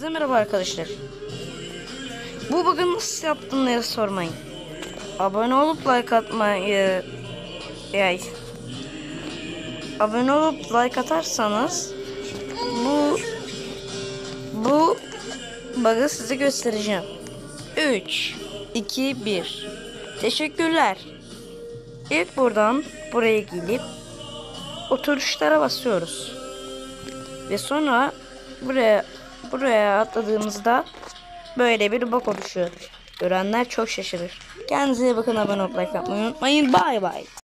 Hepinize merhaba arkadaşlar. Bu bugün nasıl yaptım diye sormayın. Abone olup like atmayı abone olup like atarsanız bu bug'ı size göstereceğim. 3 2 1. Teşekkürler. İlk buradan buraya gelip oturuşlara basıyoruz. Ve sonra buraya atladığımızda böyle bir bak oluşuyor. Görenler çok şaşırır. Kendinize iyi bakın, abone olmayı unutmayın. Bye bye.